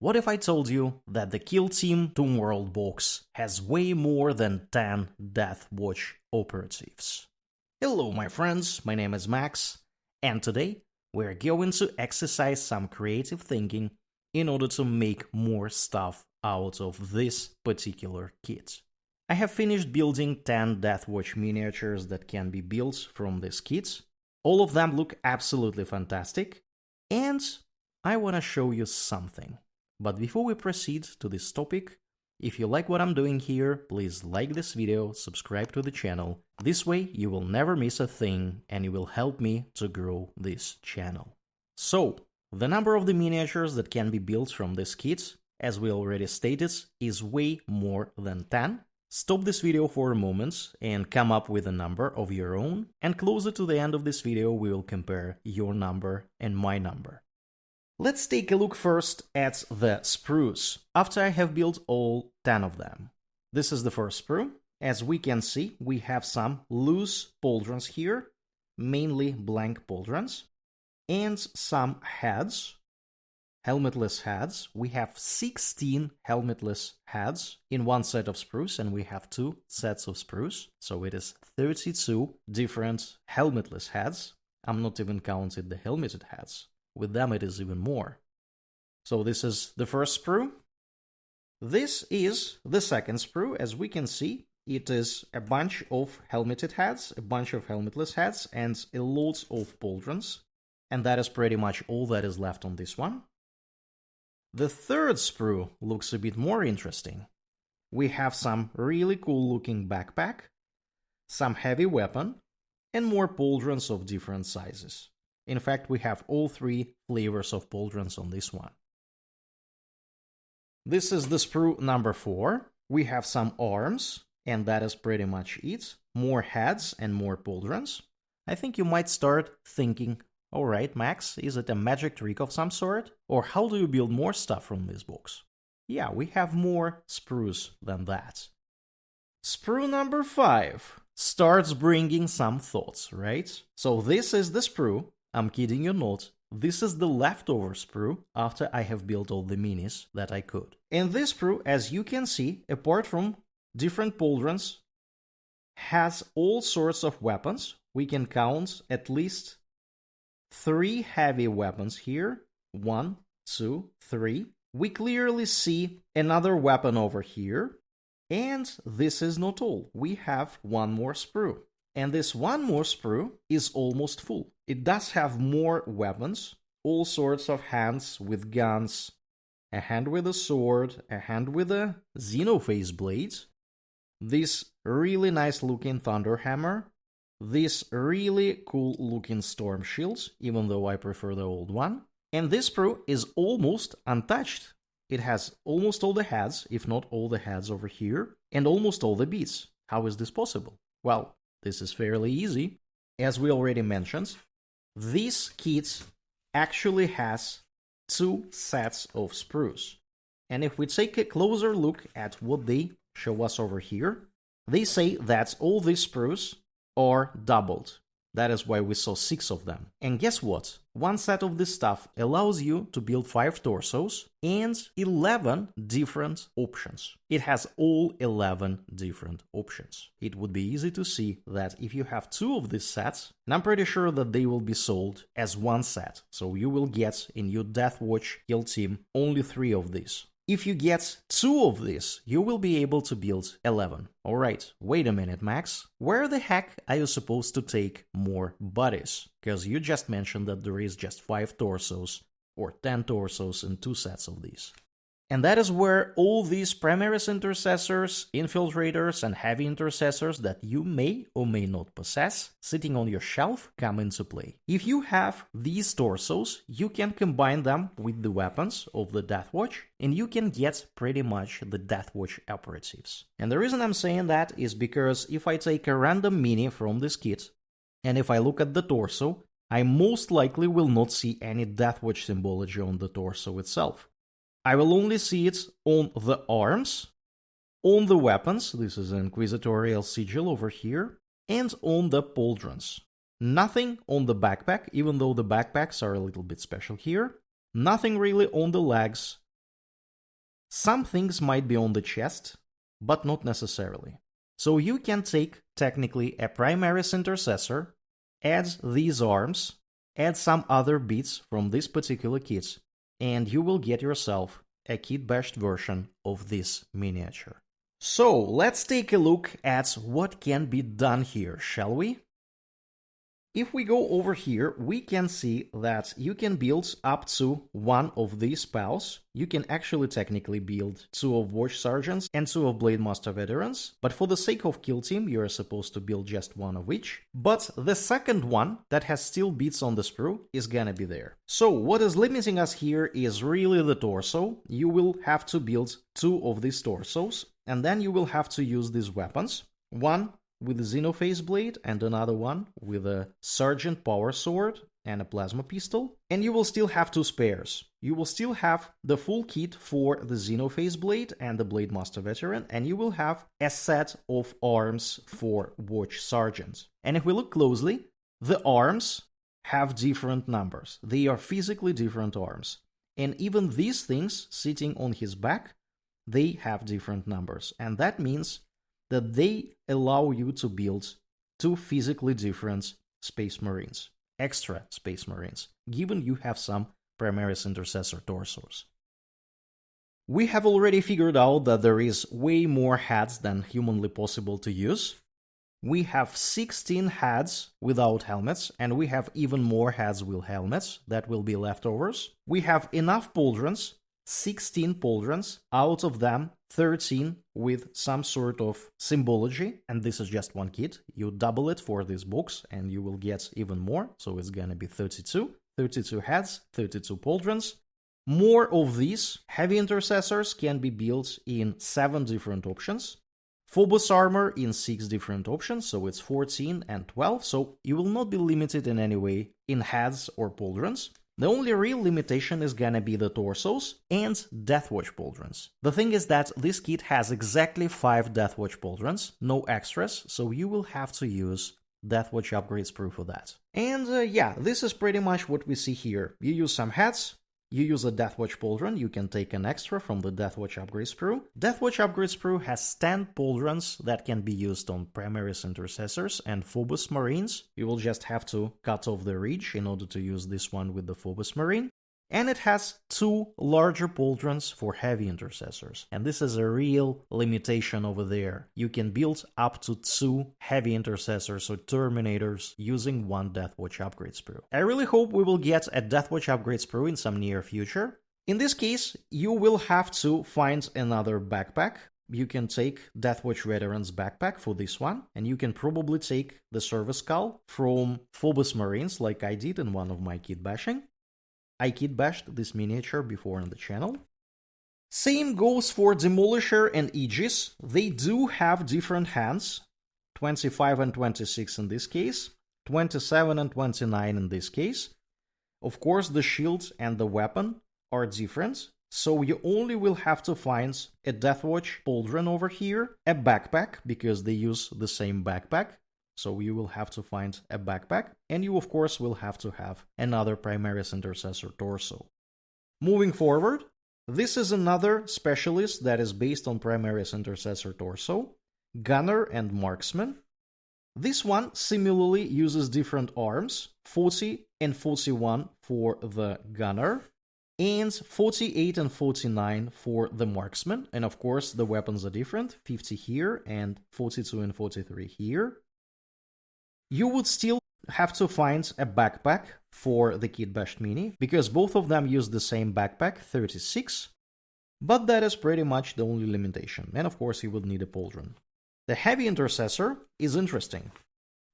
What if I told you that the Kill Team Doom World box has way more than 10 Deathwatch operatives? Hello my friends, my name is Max, and today we're going to exercise some creative thinking in order to make more stuff out of this particular kit. I have finished building 10 Deathwatch miniatures that can be built from this kit. All of them look absolutely fantastic, and I want to show you something. But before we proceed to this topic, if you like what I'm doing here, please like this video, subscribe to the channel. This way you will never miss a thing and you will help me to grow this channel. So, the number of the miniatures that can be built from this kit, as we already stated, is way more than 10. Stop this video for a moment and come up with a number of your own, and closer to the end of this video we will compare your number and my number. Let's take a look first at the sprues, after I have built all 10 of them. This is the first sprue. As we can see, we have some loose pauldrons here, mainly blank pauldrons, and some heads, helmetless heads. We have 16 helmetless heads in one set of sprues, and we have 2 sets of sprues, so it is 32 different helmetless heads. I'm not even counting the helmeted heads. With them it is even more. So this is the first sprue. This is the second sprue. As we can see, it is a bunch of helmeted heads, a bunch of helmetless heads, and a lot of pauldrons. And that is pretty much all that is left on this one. The third sprue looks a bit more interesting. We have some really cool looking backpack, some heavy weapon, and more pauldrons of different sizes. In fact, we have all 3 flavors of pauldrons on this one. This is the sprue number 4. We have some arms, and that is pretty much it. More heads and more pauldrons. I think you might start thinking, alright Max, is it a magic trick of some sort? Or how do you build more stuff from this box? Yeah, we have more sprues than that. Sprue number 5 starts bringing some thoughts, right? So this is the sprue. I'm kidding you not, this is the leftover sprue after I have built all the minis that I could. And this sprue, as you can see, apart from different pauldrons, has all sorts of weapons. We can count at least 3 heavy weapons here. 1, 2, 3. We clearly see another weapon over here. And this is not all. We have one more sprue. And this one more sprue is almost full. It does have more weapons, all sorts of hands with guns, a hand with a sword, a hand with a Xenophase blade, this really nice looking thunder hammer, this really cool looking storm shield, even though I prefer the old one, and this sprue is almost untouched. It has almost all the heads, if not all the heads over here, and almost all the beats. How is this possible? Well, this is fairly easy. As we already mentioned, this kit actually has 2 sets of sprues. And if we take a closer look at what they show us over here, they say that all these sprues are doubled. That is why we saw 6 of them. And guess what? One set of this stuff allows you to build 5 torsos and 11 different options. It has all 11 different options. It would be easy to see that if you have 2 of these sets, and I'm pretty sure that they will be sold as one set. So you will get in your Deathwatch Kill Team only 3 of these. If you get 2 of these, you will be able to build 11. Alright, wait a minute, Max. Where the heck are you supposed to take more bodies? Because you just mentioned that there is just 5 torsos, or 10 torsos in 2 sets of these. And that is where all these Primaris intercessors, infiltrators, and heavy intercessors that you may or may not possess sitting on your shelf come into play. If you have these torsos, you can combine them with the weapons of the Deathwatch, and you can get pretty much the Deathwatch operatives. And the reason I'm saying that is because if I take a random mini from this kit, and if I look at the torso, I most likely will not see any Deathwatch symbology on the torso itself. I will only see it on the arms, on the weapons, this is an inquisitorial sigil over here, and on the pauldrons. Nothing on the backpack, even though the backpacks are a little bit special here. Nothing really on the legs, Some things might be on the chest, but not necessarily. So you can take, technically, a Primaris intercessor, add these arms, add some other bits from this particular kit, and you will get yourself a kitbashed version of this miniature. So, let's take a look at what can be done here, shall we? If we go over here, we can see that you can build up to one of these pals. You can actually technically build 2 of Watch Sergeants and 2 of Blademaster Veterans, but for the sake of Kill Team, you are supposed to build just 1 of each. But the second one, that has still bits on the sprue, is gonna be there. So what is limiting us here is really the torso. You will have to build 2 of these torsos, and then you will have to use these weapons. One with a Xenophase blade and another one with a Sergeant power sword and a plasma pistol. And you will still have 2 spares. You will still have the full kit for the Xenophase blade and the Blademaster Veteran, and you will have a set of arms for Watch Sergeants. And if we look closely, the arms have different numbers. They are physically different arms. And even these things sitting on his back, they have different numbers. And that means that they allow you to build 2 physically different Space Marines, extra Space Marines, given you have some Primaris Intercessor torsos. We have already figured out that there is way more heads than humanly possible to use. We have 16 heads without helmets, and we have even more heads with helmets that will be leftovers. We have enough pauldrons, 16 pauldrons, out of them 13 with some sort of symbology, and this is just 1 kit. You double it for this box and you will get even more, so it's gonna be 32. 32 heads, 32 pauldrons. More of these heavy intercessors can be built in 7 different options. Phobos armor in 6 different options, so it's 14 and 12, so you will not be limited in any way in heads or pauldrons. The only real limitation is gonna be the torsos and Deathwatch pauldrons. The thing is that this kit has exactly 5 Deathwatch pauldrons, no extras, so you will have to use Deathwatch upgrade sprue for that. And yeah, this is pretty much what we see here. You use some heads, you use a Deathwatch pauldron, you can take an extra from the Deathwatch upgrade sprue. Deathwatch upgrade sprue has 10 pauldrons that can be used on Primaris Intercessors and Phobos Marines. You will just have to cut off the ridge in order to use this one with the Phobos Marine. And it has 2 larger pauldrons for heavy intercessors. And this is a real limitation over there. You can build up to 2 heavy intercessors or terminators using 1 Deathwatch upgrade sprue. I really hope we will get a Deathwatch upgrade sprue in some near future. In this case, you will have to find another backpack. You can take Deathwatch Veterans backpack for this one, and you can probably take the Service Skull from Phobos Marines like I did in one of my kit bashing. I kitbashed this miniature before on the channel. Same goes for Demolisher and Aegis. They do have different hands, 25 and 26 in this case, 27 and 29 in this case. Of course, the shield and the weapon are different, so you only will have to find a Deathwatch pauldron over here, a backpack, because they use the same backpack. So you will have to find a backpack, and you of course will have to have another Primaris Intercessor torso. Moving forward, this is another specialist that is based on Primaris Intercessor torso, Gunner and Marksman. This one similarly uses different arms, 40 and 41 for the Gunner, and 48 and 49 for the Marksman, and of course the weapons are different, 50 here and 42 and 43 here. You would still have to find a backpack for the Kitbash Mini, because both of them use the same backpack, 36, but that is pretty much the only limitation, and of course you would need a pauldron. The Heavy Intercessor is interesting.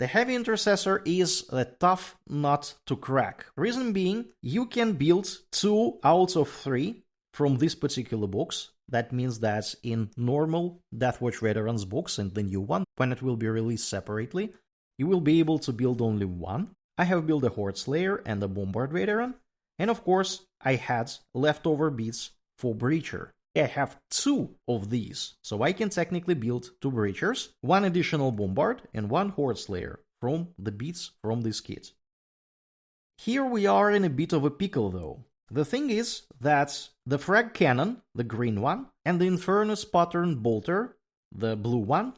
The Heavy Intercessor is a tough nut to crack. Reason being, you can build 2 out of 3 from this particular box. That means that in normal Deathwatch Veterans box and the new one, when it will be released separately, you will be able to build only 1. I have built a Horde Slayer and a Bombard Veteran, and of course I had leftover bits for Breacher. I have 2 of these, so I can technically build 2 Breachers, 1 additional Bombard, and 1 Horde Slayer from the bits from this kit. Here we are in a bit of a pickle though. The thing is that the frag cannon, the green one, and the Infernus pattern bolter, the blue one,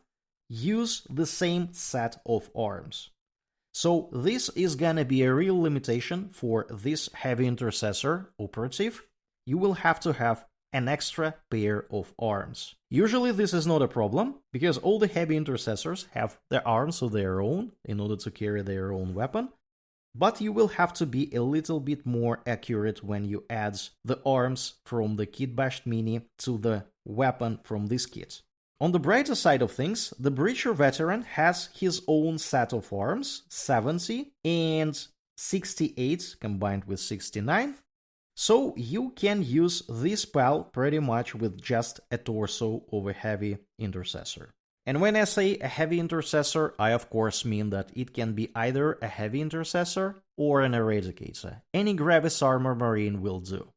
use the same set of arms. So this is gonna be a real limitation for this heavy intercessor operative. You will have to have an extra pair of arms. Usually this is not a problem, because all the heavy intercessors have their arms of their own in order to carry their own weapon, but you will have to be a little bit more accurate when you add the arms from the Kitbash mini to the weapon from this kit. On the brighter side of things, the Breacher veteran has his own set of arms, 70 and 68 combined with 69. So you can use this pal pretty much with just a torso of a heavy intercessor. And when I say a heavy intercessor, I of course mean that it can be either a heavy intercessor or an eradicator. Any Gravis armor marine will do.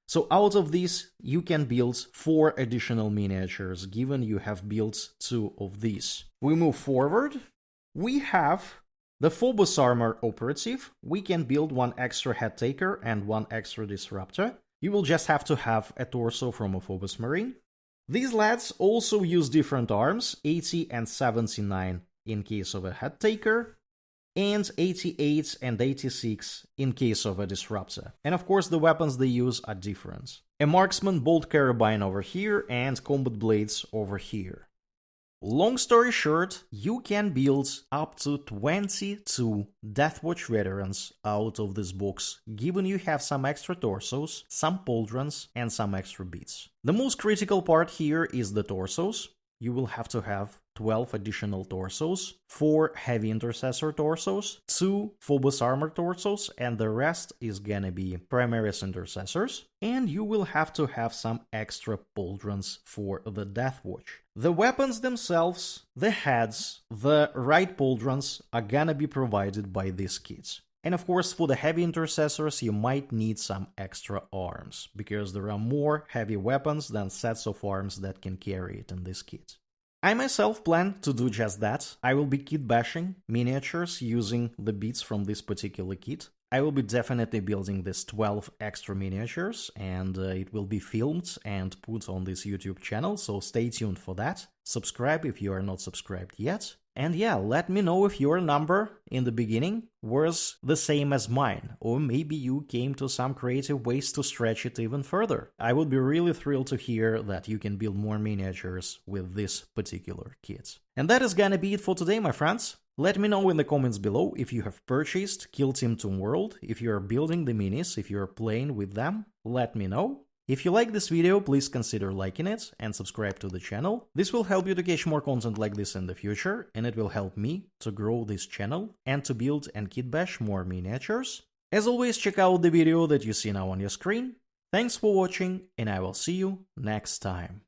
So out of these, you can build 4 additional miniatures, given you have built 2 of these. We move forward. We have the Phobos armor operative. We can build 1 extra head taker and 1 extra disruptor. You will just have to have a torso from a Phobos marine. These lads also use different arms, 80 and 79 in case of a head taker, and 88 and 86 in case of a disruptor. And of course the weapons they use are different. A marksman bolt carabine over here and combat blades over here. Long story short, you can build up to 22 Deathwatch Veterans out of this box, given you have some extra torsos, some pauldrons, and some extra beats. The most critical part here is the torsos. You will have to have 12 additional torsos, 4 heavy intercessor torsos, 2 Phobos armor torsos, and the rest is gonna be Primaris intercessors. And you will have to have some extra pauldrons for the Deathwatch. The weapons themselves, the heads, the right pauldrons are gonna be provided by these kits. And of course, for the heavy intercessors, you might need some extra arms, because there are more heavy weapons than sets of arms that can carry it in this kit. I myself plan to do just that. I will be kit bashing miniatures using the beats from this particular kit. I will be definitely building this 12 extra miniatures, and it will be filmed and put on this YouTube channel, so stay tuned for that. Subscribe if you are not subscribed yet. And yeah, let me know if your number in the beginning was the same as mine, or maybe you came to some creative ways to stretch it even further. I would be really thrilled to hear that you can build more miniatures with this particular kit. And that is gonna be it for today, my friends. Let me know in the comments below if you have purchased Kill Team Toon World, if you are building the minis, if you are playing with them, let me know. If you like this video, please consider liking it and subscribe to the channel. This will help you to catch more content like this in the future, and it will help me to grow this channel and to build and kitbash more miniatures. As always, check out the video that you see now on your screen. Thanks for watching, and I will see you next time.